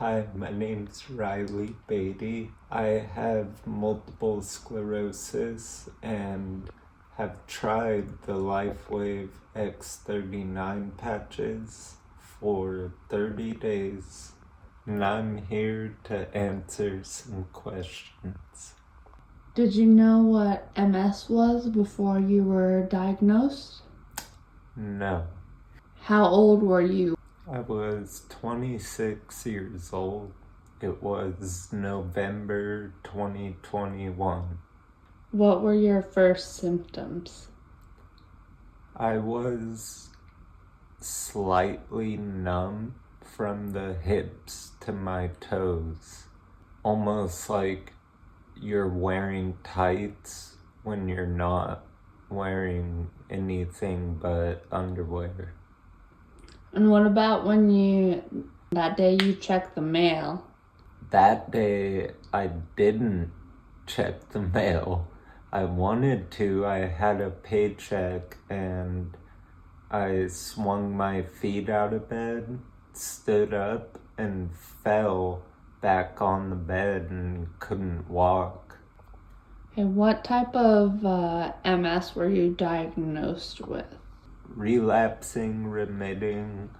Hi, my name's Riley Beatty. I have multiple sclerosis and have tried the LifeWave X39 patches for 30 days, and I'm here to answer some questions. Did you know what MS was before you were diagnosed? No. How old were you? I was 26 years old. It was November 2021. What were your first symptoms? I was slightly numb from the hips to my toes. Almost like you're wearing tights when you're not wearing anything but underwear. And what about that day you checked the mail? That day, I didn't check the mail. I wanted to. I had a paycheck and I swung my feet out of bed, stood up, and fell back on the bed and couldn't walk. And what type of MS were you diagnosed with? Relapsing, remitting,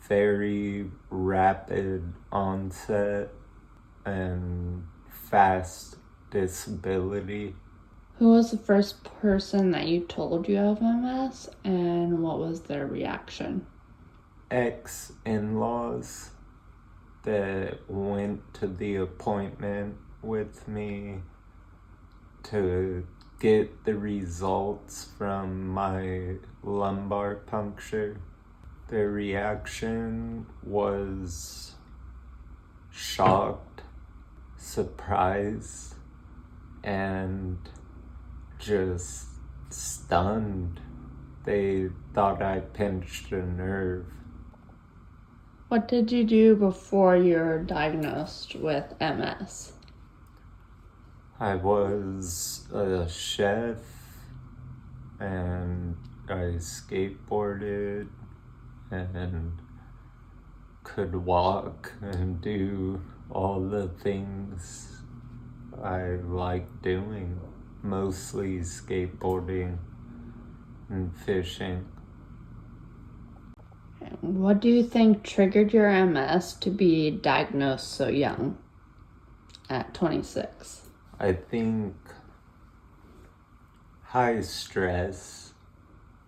very rapid onset, and fast disability. Who was the first person that you told you have MS, and what was their reaction? Ex-in-laws that went to the appointment with me to get the results from my lumbar puncture. Their reaction was shocked, surprised, and just stunned. They thought I pinched a nerve. What did you do before you were diagnosed with MS? I was a chef and I skateboarded and could walk and do all the things I like doing, mostly skateboarding and fishing. What do you think triggered your MS to be diagnosed so young, at 26? I think high stress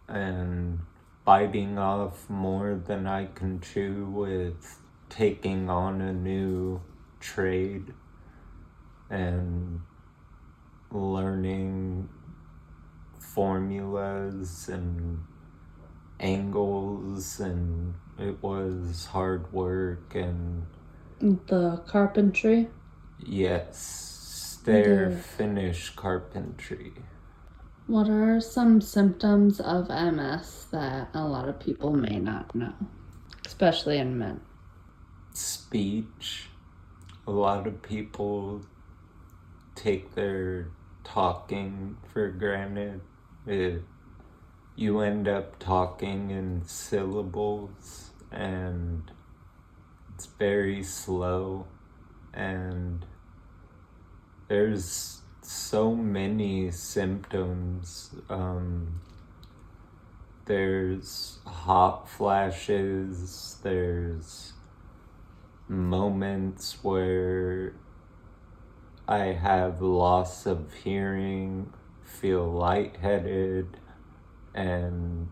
and biting off more than I can chew with taking on a new trade and learning formulas and angles, and it was hard work. And The carpentry? yes, stair finish carpentry. What are some symptoms of MS that a lot of people may not know, especially in men? Speech. A lot of people take their talking for granted. You end up talking in syllables and it's very slow, and there's so many symptoms. There's hot flashes, there's moments where I have loss of hearing, feel lightheaded, and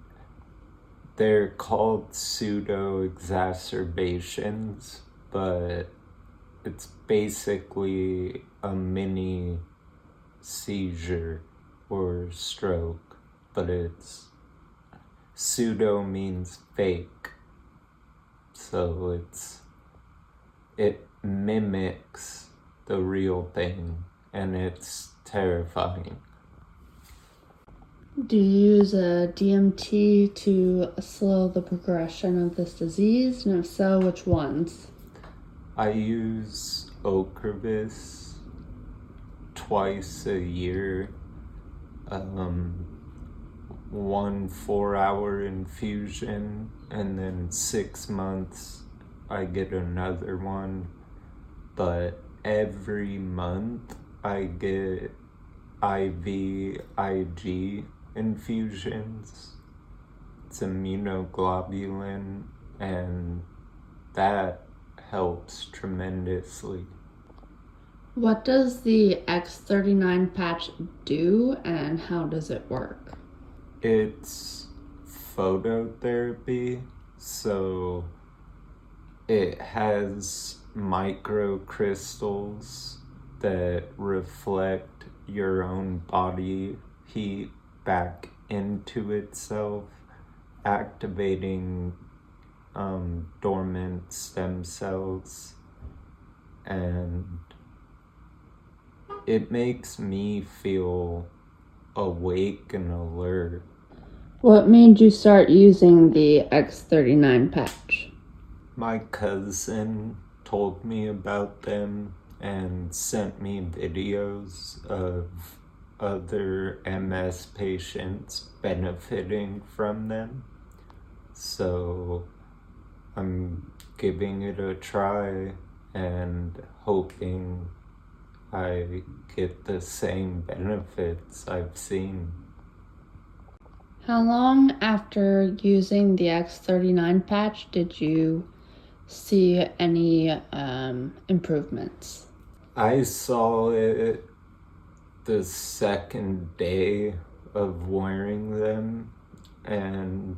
they're called pseudo exacerbations, but it's basically a mini seizure or stroke, but pseudo means fake, so it mimics the real thing, and it's terrifying. Do you use a DMT to slow the progression of this disease? And if so, which ones? I use Ocrevus twice a year. 1 4-hour infusion and then 6 months I get another one, but every month I get IVIG infusions. It's immunoglobulin, and that helps tremendously. What does the X39 patch do and how does it work? It's phototherapy, so it has microcrystals that reflect your own body heat back into itself, activating dormant stem cells, and it makes me feel awake and alert. What made you start using the X39 patch? My cousin told me about them and sent me videos of other MS patients benefiting from them. So I'm giving it a try and hoping I get the same benefits I've seen. How long after using the X39 patch did you see any improvements? I saw it the second day of wearing them, and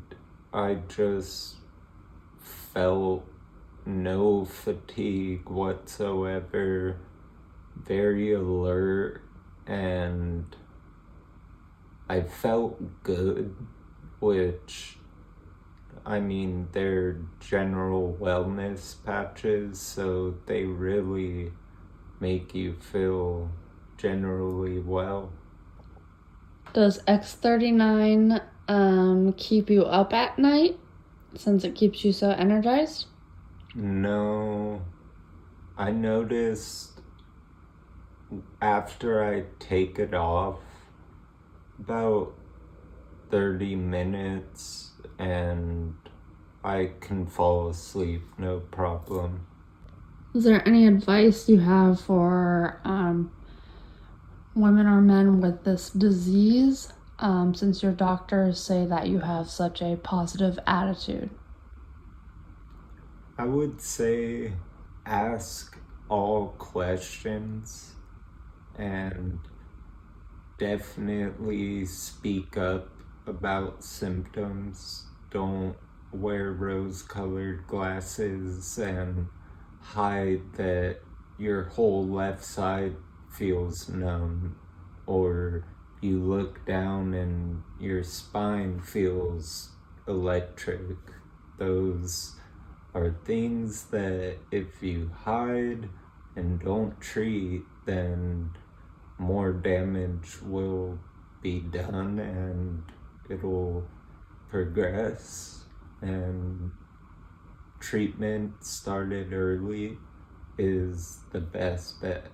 I just felt no fatigue whatsoever, very alert, and I felt good, which, I mean, they're general wellness patches, so they really make you feel generally well. Does X39 keep you up at night since it keeps you so energized? No, I noticed after I take it off, about 30 minutes, and I can fall asleep no problem. Is there any advice you have for women or men with this disease, since your doctors say that you have such a positive attitude? I would say ask all questions and definitely speak up about symptoms. Don't wear rose-colored glasses and hide that your whole left side feels numb, or you look down and your spine feels electric. Those are things that if you hide and don't treat, then more damage will be done and it'll progress. And treatment started early is the best bet.